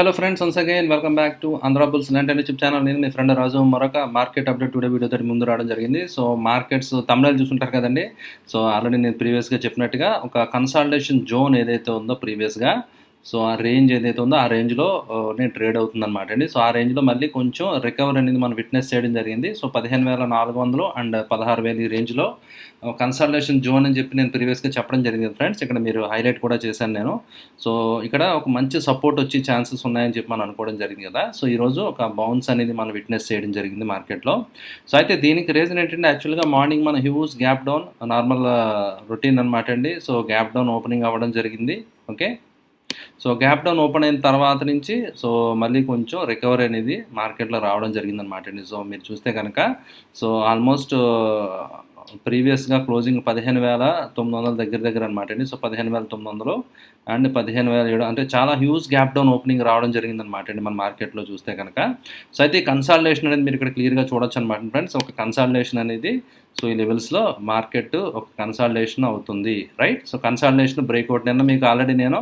hello friends, once again welcome back to Andhra Bulls Land YouTube channel. నేను మీ friend రాజు. మరొక market update today video తోటి ముందు రావడం జరిగింది. సో మార్కెట్స్ తమిళ చూసుంటారు కదండి. సో ఆల్రెడీ నేను ప్రీవియస్గా చెప్పినట్టుగా ఒక కన్సాలిడేషన్ జోన్ ఏదైతే ఉందో ప్రీవియస్గా, సో ఆ రేంజ్ ఏదైతే ఉందో ఆ రేంజ్లో నేను ట్రేడ్ అవుతుంది అనమాట అండి. సో ఆ రేంజ్లో మళ్ళీ కొంచెం రికవర్ అనేది మనం విట్నెస్ చేయడం జరిగింది. సో 15,400 అండ్ 16,000 ఈ రేంజ్లో కన్సాలిడేషన్ జోన్ అని చెప్పి నేను ప్రీవియస్గా చెప్పడం జరిగింది ఫ్రెండ్స్. ఇక్కడ మీరు హైలైట్ కూడా చేశాను నేను. సో ఇక్కడ ఒక మంచి సపోర్ట్ వచ్చే ఛాన్సెస్ ఉన్నాయని చెప్పి మనం అనుకోవడం జరిగింది కదా. సో ఈరోజు ఒక బౌన్స్ అనేది మనం విట్నెస్ చేయడం జరిగింది మార్కెట్లో. సో అయితే దీనికి రీజన్ ఏంటంటే యాక్చువల్గా మార్నింగ్ మన huge gap down normal routine అనమాట అండి. సో గ్యాప్ డౌన్ ఓపెనింగ్ అవ్వడం జరిగింది. Okay, so gap down open అయిన తర్వాత నుంచి సో మళ్ళీ కొంచెం రికవరీ అనేది మార్కెట్లో రావడం జరిగిందనమాట అండి. సో మీరు చూస్తే కనుక సో ఆల్మోస్ట్ ప్రీవియస్గా క్లోజింగ్ 15,900 దగ్గర అనమాట అండి. సో 15,900 అండ్ 15,700 అంటే చాలా హ్యూజ్ గ్యాప్ డౌన్ ఓపెనింగ్ రావడం జరిగిందనమాట అండి మన మార్కెట్లో చూస్తే కనుక. సో అయితే ఈ కన్సాలిడేషన్ అనేది మీరు ఇక్కడ క్లియర్గా చూడొచ్చు అనమాట ఫ్రెండ్స్. ఒక కన్సాలిడేషన్ అనేది సో ఈ లెవెల్స్లో మార్కెట్ ఒక కన్సాలిడేషన్ అవుతుంది, రైట్. సో కన్సాలిడేషన్ బ్రేక్అవుట్ నిన్న మీకు ఆల్రెడీ నేను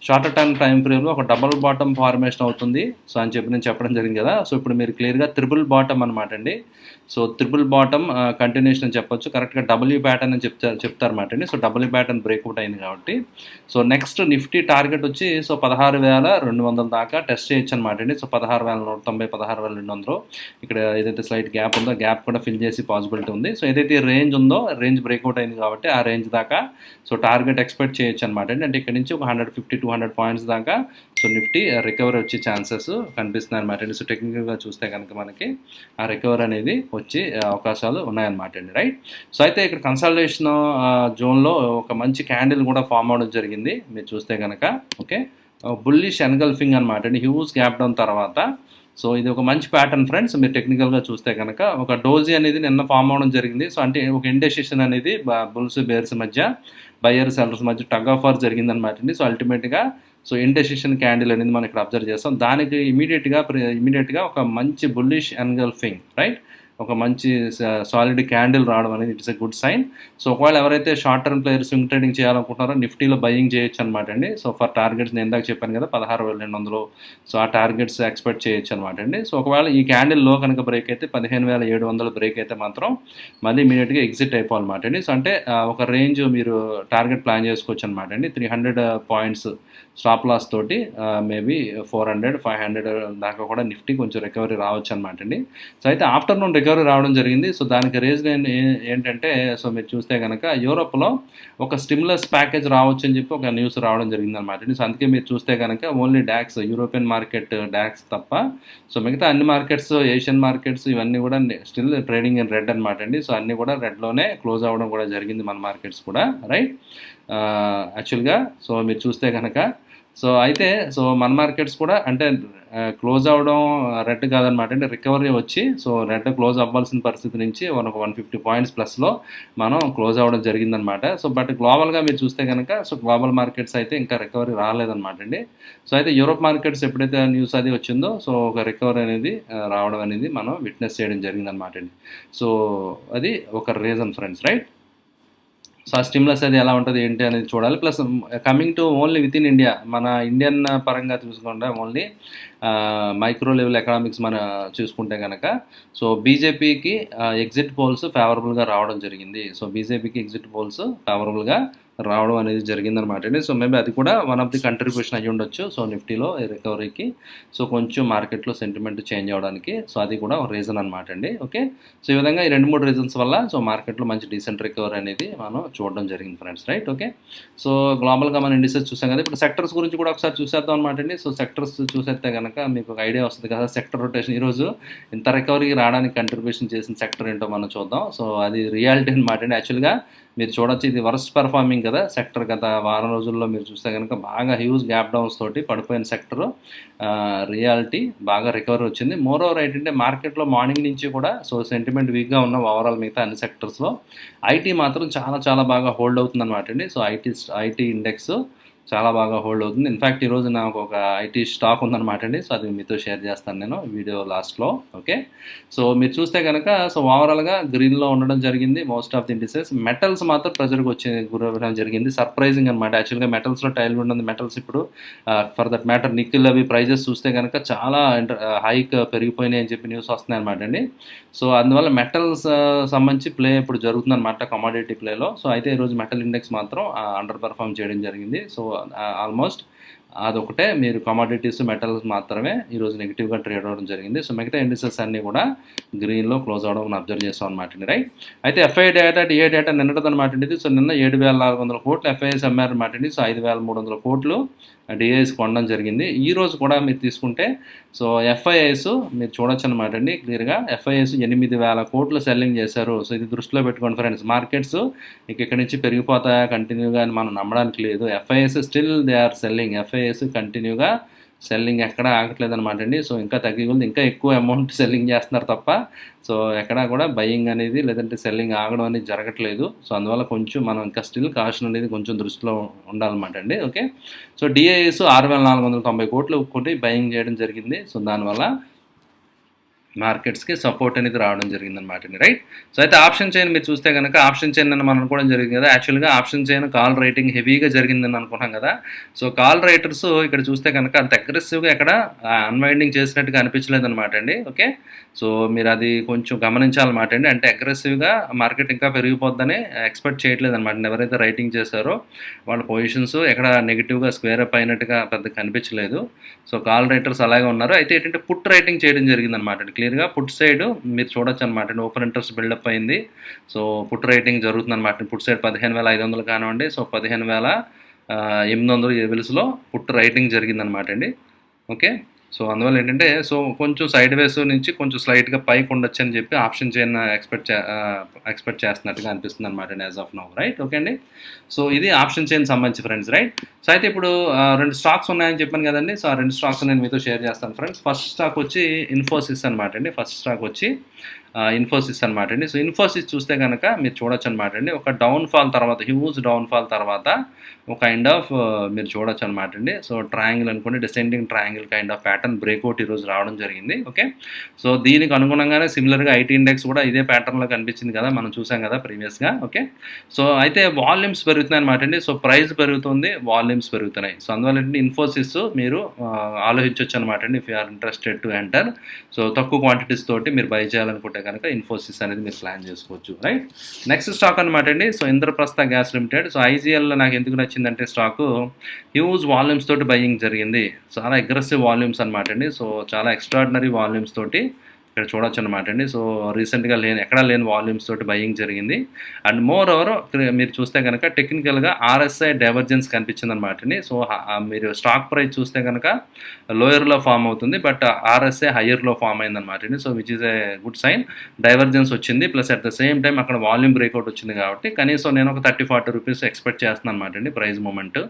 షార్టర్ టైం ఫ్రేమ్లో ఒక డబుల్ బాటమ్ ఫార్మేషన్ అవుతుంది సో అని చెప్పి నేను చెప్పడం జరిగింది కదా. సో ఇప్పుడు మీరు క్లియర్గా త్రిబుల్ బాటమ్ అనమాట అండి. సో త్రిబుల్ బాటమ్ కంటిన్యూషన్ అని చెప్పొచ్చు. కరెక్ట్గా డబ్ల్యూ ప్యాటర్న్ అని చెప్తారన్నమాట అండి. సో డబ్ల్యూ ప్యాటర్న్ బ్రేక్అవుట్ అయింది కాబట్టి సో నెక్స్ట్ నిఫ్టీ టార్గెట్ వచ్చి సో 16,200 దాకా టెస్ట్ చేయొచ్చు అనమాట అండి. సో 16,190, 16,200 ఇక్కడ ఏదైతే స్లైట్ గ్యాప్ ఉందో గ్యాప్ కూడా ఫిల్ చేసి పాసిబిలిటీ ఉంది. సో ఏదైతే రేంజ్ ఉందో రేంజ్ బ్రేక్అవుట్ అయింది కాబట్టి ఆ రేంజ్ దాకా సో టార్గెట్ ఎక్స్పెక్ట్ చేయొచ్చు అనమాట అండి. అంటే ఇక్కడ నుంచి ఒక 150-200 పాయింట్స్ దాకా సో నిఫ్టీ రికవరీ వచ్చే ఛాన్సెస్ కనిపిస్తున్నాయి అనమాట అండి. సో టెక్నికల్గా చూస్తే కనుక మనకి ఆ రికవరీ అనేది వచ్చే అవకాశాలు ఉన్నాయన్నమాట అండి, రైట్. సో అయితే ఇక్కడ కన్సల్టేషన్ జోన్లో ఒక మంచి క్యాండిల్ కూడా ఫామ్ అవడం జరిగింది మీరు చూస్తే కనుక. ఓకే, బుల్లిష్ ఎన్గల్ఫింగ్ అనమాట అండి హ్యూజ్ గ్యాప్ డౌన్ తర్వాత. సో ఇది ఒక మంచి ప్యాటర్న్ ఫ్రెండ్స్. మీరు టెక్నికల్గా చూస్తే కనుక ఒక డోజీ అనేది నిన్న ఫామ్ అవడం జరిగింది. సో అంటే ఒక ఇండెసిషన్ అనేది బుల్స్ బేర్స్ మధ్య, బయ్యర్ సెల్లర్స్ మధ్య టగ్ ఆఫ్ వార్ జరిగిందనమాట అండి. సో అల్టిమేట్గా సో ఇండెసిషన్ క్యాండిల్ అనేది మనం ఇక్కడ అబ్జర్వ్ చేస్తాం. దానికి ఇమీడియట్గా ఒక మంచి బుల్లిష్ ఎన్గల్ఫింగ్, రైట్, ఒక మంచి సాలిడ్ క్యాండిల్ రావడం అనేది it's a good sign. So ఒకవేళ ఎవరైతే short term player swing trading చేయాలనుకుంటున్నారో నిఫ్టీలో బయింగ్ చేయొచ్చు అనమాట అండి. సో ఫర్ టార్గెట్స్ నేను ఇందాక చెప్పాను కదా 16,200, సో ఆ టార్గెట్స్ ఎక్స్పెక్ట్ చేయొచ్చు అనమాట అండి. సో ఒకవేళ ఈ క్యాండిల్లో కనుక బ్రేక్ అయితే 15,700 బ్రేక్ అయితే మాత్రం మళ్ళీ ఇమీడియట్గా ఎగ్జిట్ అయిపోవాలన్నమాట అండి. సో అంటే ఒక రేంజ్ మీరు టార్గెట్ ప్లాన్ చేసుకోవచ్చు అనమాట అండి. 300 పాయింట్స్ స్టాప్ లాస్ తోటి మేబీ 400-500 దాకా కూడా నిఫ్టీ కొంచెం రికవరీ రావచ్చు అనమాట అండి. సో అయితే ఆఫ్టర్నూన్ రికవరీ రావడం జరిగింది. సో దానికి రీజన్ ఏంటంటే సో మీరు చూస్తే కనుక యూరోప్లో ఒక స్టిమ్యులస్ ప్యాకేజ్ రావచ్చు అని చెప్పి ఒక న్యూస్ రావడం జరిగింది అనమాట అండి. సో అందుకే మీరు చూస్తే కనుక only DAX, European market DAX తప్ప సో మిగతా అన్ని మార్కెట్స్, ఏషియన్ మార్కెట్స్ ఇవన్నీ కూడా స్టిల్ ట్రేడింగ్ ఇన్ రెడ్ అనమాట అండి. సో అన్నీ కూడా రెడ్లోనే క్లోజ్ అవ్వడం కూడా జరిగింది మన మార్కెట్స్ కూడా, రైట్. యాక్చువల్గా సో మీరు చూస్తే కనుక సో అయితే సో మన మార్కెట్స్ కూడా అంటే క్లోజ్ అవ్వడం రెడ్ కాదనమాట అంటే రికవరీ వచ్చి సో రెడ్ క్లోజ్ అవ్వాల్సిన పరిస్థితి నుంచి ఒక 150 పాయింట్స్ ప్లస్లో మనం క్లోజ్ అవ్వడం జరిగిందనమాట. సో బట్ గ్లోబల్గా మీరు చూస్తే కనుక సో గ్లోబల్ మార్కెట్స్ అయితే ఇంకా రికవరీ రాలేదనమాట అండి. సో అయితే యూరోప్ మార్కెట్స్ ఎప్పుడైతే న్యూస్ అది వచ్చిందో సో ఒక రికవరీ అనేది రావడం అనేది మనం విట్నెస్ చేయడం జరిగిందనమాట అండి. సో అది ఒక రీజన్ ఫ్రెండ్స్, రైట్. సో ఆ స్టిమ్యులస్ అది ఎలా ఉంటుంది ఏంటి అనేది చూడాలి. Plus coming to only with in India, మన ఇండియన్ పరంగా చూసుకుంటే ఓన్లీ మైక్రో లెవెల్ ఎకనామిక్స్ మన చూసుకుంటే కనుక సో బీజేపీకి ఎగ్జిట్ పోల్స్ ఫేవరబుల్గా రావడం జరిగింది. సో బీజేపీకి ఎగ్జిట్ పోల్స్ ఫేవరబుల్గా రావడం అనేది జరిగిందనమాట అండి. సో మేబీ అది కూడా వన్ ఆఫ్ ది కంట్రిబ్యూషన్ అయ్యి ఉండొచ్చు సో నిఫ్టీలో రికవరీకి, సో కొంచెం మార్కెట్లో సెంటిమెంట్ చేంజ్ అవ్వడానికి. సో అది కూడా ఒక రీజన్ అనమాట అండి. ఓకే, సో ఈ విధంగా ఈ 2-3 రీజన్స్ వల్ల సో మార్కెట్లో మంచి డీసెంట్ రికవరీ అనేది మనం చూడడం జరిగింది ఫ్రెండ్స్, రైట్. ఓకే, సో గ్లోబల్గా మనం ఇండిసెస్ చూసాం కదా. ఇప్పుడు సెక్టర్స్ గురించి కూడా ఒకసారి చూసేద్దాం అనమాట అండి. సో సెక్టర్స్ చూసేస్తే కనుక మీకు ఒక ఐడియా వస్తుంది కదా. సెక్టర్ రొటేషన్ ఈరోజు ఇంత రికవరీకి రావడానికి కంట్రిబ్యూషన్ చేసిన సెక్టర్ ఏంటో మనం చూద్దాం. సో అది రియాలిటీ అనమాట అండి. యాక్చువల్గా మీరు చూడొచ్చు ఇది వర్స్ట్ పర్ఫార్మింగ్ కదా సెక్టర్. గత వారం రోజుల్లో మీరు చూస్తే కనుక బాగా హ్యూజ్ గ్యాప్ డౌన్స్ తోటి పడిపోయిన సెక్టర్ రియాలిటీ బాగా రికవరీ వచ్చింది. మోర్ ఓవర్ ఏంటంటే మార్కెట్లో మార్నింగ్ నుంచి కూడా సో సెంటిమెంట్ వీక్గా ఉన్న ఓవరాల్ మిగతా అన్ని సెక్టర్స్లో ఐటీ మాత్రం చాలా చాలా బాగా హోల్డ్ అవుతుంది అనమాట అండి. సో ఐటీ ఇండెక్స్ చాలా బాగా హోల్డ్ అవుతుంది. ఇన్‌ఫాక్ట్ ఈరోజు నాకు ఒక ఐటీ స్టాక్ ఉందనమాట అండి. సో, అది మీతో షేర్ చేస్తాను నేను వీడియో లాస్ట్‌లో. ఓకే. సో, మీరు చూస్తే గనక సో, ఓవరాల్‌గా గ్రీన్‌లో ఉండడం జరిగింది most of the indices. Metals మాత్రం ప్రెషర్‌కి గురవ్వడం జరిగింది. సర్ప్రైజింగ్ అనమాట. యాక్చువల్‌గా మెటల్స్‌లో టైల్‌విండ్ ఉంది. మెటల్స్ ఇప్పుడు ఫర్ దట్ మ్యాటర్ నికెల్ అవి ప్రైజెస్ చూస్తే గనక చాలా హైక్ పెరిగిపోయినాయి అని చెప్పి న్యూస్ వస్తున్నాయన్నమాట అండి. సో, అందువల్ల మెటల్స్ సంబంధించి ప్లే ఇప్పుడు జరుగుతుందనమాట కమోడిటీ ప్లేలో. సో, అయితే ఈరోజు మెటల్ ఇండెక్స్ మాత్రం అండర్ పెర్ఫార్మ్ చేయడం జరిగింది. సో, ఆల్మోస్ట్ అదొకటే మీరు కమోడిటీస్, మెటల్స్ మాత్రమే ఈరోజు నెగిటివ్‌గా ట్రేడ్ అవ్వడం జరిగింది. సో, మిగతా ఇండిసెస్ అన్నీ కూడా గ్రీన్‌లో క్లోజ్ అవ్వడం మనం అబ్జర్వ్ చేస్తాం అనమాట అండి. రైట్. అయితే ఎఫ్ఐ డేటా, డిఐ డేటా నిన్నటిదనమాట అండి ఇది. సో, నిన్న 7,400 కోట్లు ఎఫ్ఐఎస్ అమ్మారనమాట అండి. సో, 5,300 కోట్లు డిఐఎస్ కొనడం జరిగింది. ఈరోజు కూడా మీరు తీసుకుంటే సో, ఎఫ్ఐఎస్ మీరు చూడొచ్చు అనమాట అండి క్లియర్‌గా. ఎఫ్ఐఎస్ 8,000 కోట్లు సెల్లింగ్ చేశారు. సో, ఇది దృష్టిలో పెట్టుకోండి ఫ్రెండ్స్. మార్కెట్స్ ఇక్కడి నుంచి పెరిగిపోతాయా కంటిన్యూగా అని మనం నమ్మడానికి లేదు. FIs still they are selling. FIs కంటిన్యూగా సెల్లింగ్ ఎక్కడా ఆగట్లేదనమాట అండి. సో, ఇంకా తగ్గికొలది ఇంకా ఎక్కువ అమౌంట్ సెల్లింగ్ చేస్తున్నారు తప్ప సో, ఎక్కడా కూడా బయింగ్ అనేది లేదంటే సెల్లింగ్ ఆగడం అనేది జరగట్లేదు. సో, అందువల్ల కొంచెం మనం ఇంకా స్టిల్ కాషన్ అనేది కొంచెం దృష్టిలో ఉండాలన్నమాట అండి. ఓకే. సో, డిఐఎస్ 6,490 కోట్లు కొట్టి బయింగ్ చేయడం జరిగింది. సో, దానివల్ల మార్కెట్స్‌కి సపోర్ట్ అనేది రావడం జరిగిందనమాట అండి. రైట్. సో, అయితే ఆప్షన్ చైన్ మీరు చూస్తే గనక ఆప్షన్ చైన్ అని మనం అనుకోవడం జరిగింది కదా! యాక్చువల్‌గా ఆప్షన్ చైన్ కాల్ రైటింగ్ హెవీగా జరిగిందని అనుకున్నాం కదా! సో, కాల్ రైటర్స్ ఇక్కడ చూస్తే కనుక అంత అగ్రెసివ్‌గా ఎక్కడ అన్వైండింగ్ చేసినట్టుగా అనిపించలేదనమాట అండి. ఓకే. సో, మీరు అది కొంచెం గమనించాలన్నమాట అండి. అంటే అగ్రెసివ్‌గా మార్కెట్ ఇంకా పెరిగిపోద్దని ఎక్స్‌పెక్ట్ చేయట్లేదనమాట. ఎవరైతే రైటింగ్ చేశారో వాళ్ళ పొజిషన్స్ ఎక్కడ నెగెటివ్‌గా స్క్వేర్ అప్ అయినట్టుగా పెద్దగా కనిపించలేదు. సో, కాల్ రైటర్స్ అలాగే ఉన్నారు. అయితే ఏంటంటే పుట్ రైటింగ్ చేయడం జరిగిందనమాట అండి. క్లియర్‌గా పుట్ సైడ్ మీరు చూడొచ్చు అనమాట అండి. ఓపెన్ ఇంట్రెస్ట్ బిల్డప్ అయింది. సో, పుట్ రైటింగ్ జరుగుతుందనమాట. పుట్ సైడ్ 15,500 కానివ్వండి. సో, 15,800 లెవెల్స్‌లో పుట్ రైటింగ్ జరిగిందనమాట అండి. ఓకే. సో, అందువల్ల ఏంటంటే సో, కొంచెం సైడ్ వేస్ నుంచి కొంచెం స్లైట్‌గా పైకి ఉండొచ్చని చెప్పి ఆప్షన్ చైన్ ఎక్స్‌పెక్ట్ చేస్తున్నట్టుగా అనిపిస్తుందనమాట అండి as of now. Right. Okay అండి. సో, ఇది ఆప్షన్ చైన్ సంబంధించి ఫ్రెండ్స్. రైట్. సో, అయితే ఇప్పుడు 2 స్టాక్స్ ఉన్నాయని చెప్పాను కదండీ. సో, ఆ 2 స్టాక్స్ నేను మీతో షేర్ చేస్తాను ఫ్రెండ్స్. ఫస్ట్ స్టాక్ వచ్చి ఇన్ఫోసిస్ అనమాట అండి. ఫస్ట్ స్టాక్ వచ్చి ఇన్ఫోసిస్ అనమాట అండి. సో, ఇన్ఫోసిస్ చూస్తే కనుక మీరు చూడొచ్చు అనమాట అండి. ఒక డౌన్‌ఫాల్ తర్వాత హ్యూజ్ డౌన్‌ఫాల్ తర్వాత ఒక కైండ్ ఆఫ్ మీరు చూడొచ్చు అనమాట అండి. సో, ట్రయాంగిల్ అనుకోండి descending triangle kind of pattern breakout ఈరోజు రావడం జరిగింది. ఓకే. సో, దీనికి అనుగుణంగానే సిమిలర్‌గా ఐటీ ఇండెక్స్ కూడా ఇదే ప్యాటర్న్‌లో కనిపించింది కదా! మనం చూసాం కదా ప్రీవియస్‌గా. ఓకే. సో, అయితే వాల్యూమ్స్ పెరుగుతున్నాయి అనమాట అండి. సో, ప్రైస్ పెరుగుతుంది, వాల్యూమ్స్ పెరుగుతున్నాయి. సో, అందువల్ల ఏంటంటే ఇన్ఫోసిస్ మీరు ఆలోచించొచ్చు అనమాట అండి. If you are interested to enter. So, తక్కువ క్వాంటిటీస్ తోటి మీరు బై చేయాలనుకుంటే కనుక ఇన్ఫోసిస్ అనేది మీరు ప్లాన్ చేసుకోవచ్చు. రైట్. నెక్స్ట్ స్టాక్ అనమాట అండి. So, Indraprastha gas limited. So, IGL నాకు ఎందుకు నచ్చిందంటే స్టాకు హ్యూజ్ వాల్యూమ్స్ తోటి బయింగ్ జరిగింది. చాలా అగ్రెసివ్ వాల్యూమ్స్ అనమాట అండి. సో, చాలా ఎక్స్ట్రాడినరీ వాల్యూమ్స్ తోటి ఇక్కడ చూడొచ్చు అనమాట అండి. సో, రీసెంట్‌గా ఎక్కడా లేని వాల్యూమ్స్ తోటి బయింగ్ జరిగింది. అండ్ మోర్ ఓవర్ మీరు చూస్తే కనుక టెక్నికల్‌గా ఆర్ఎస్ఐ డైవర్జెన్స్ కనిపించిందనమాట అండి. సో, మీరు స్టాక్ ప్రైస్ చూస్తే కనుక లోయర్‌లో ఫామ్ అవుతుంది. బట్ ఆర్ఎస్ఐ హయ్యర్‌లో ఫామ్ అయిందనమాట అండి. So, which is a good sign. Divergence వచ్చింది. Plus at the same time అక్కడ వాల్యూమ్ బ్రేక్అవుట్ వచ్చింది కాబట్టి కనీసం నేను ఒక 30-40 రూపీస్ ఎక్స్పెక్ట్ చేస్తున్నాను అనమాట అండి price movement.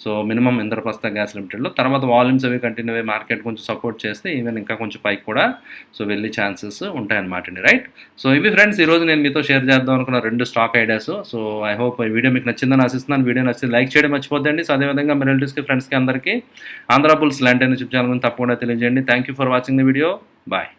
So, minimum Indraprastha gas లిమిటెడ్‌లో. తర్వాత వాల్యూమ్స్ అవి కంటిన్యూ అయ్యి మార్కెట్ కొంచెం సపోర్ట్ చేస్తే ఈవెన్ ఇంకా కొంచెం పైకి కూడా సో, వెళ్ళే ఛాన్సెస్ ఉంటాయన్నమాట అండి. రైట్. సో, ఇవి ఫ్రెండ్స్ ఈరోజు నేను మీతో షేర్ చేద్దాం అనుకున్న 2 stock ideas. So, I hope ఈ వీడియో మీకు నచ్చిందని ఆశిస్తున్నాను. వీడియో నచ్చితే లైక్ చేయడం మర్చిపోద్దండి. సో, అదేవిధంగా మీ రిలేటివ్స్‌కి, ఫ్రెండ్స్‌కి అందరికీ ఆంధ్ర బుల్స్ లాంటి యూట్యూబ్ ఛానల్ గురించి తప్పకుండా తెలియజేయండి. Thank you for watching the video. Bye.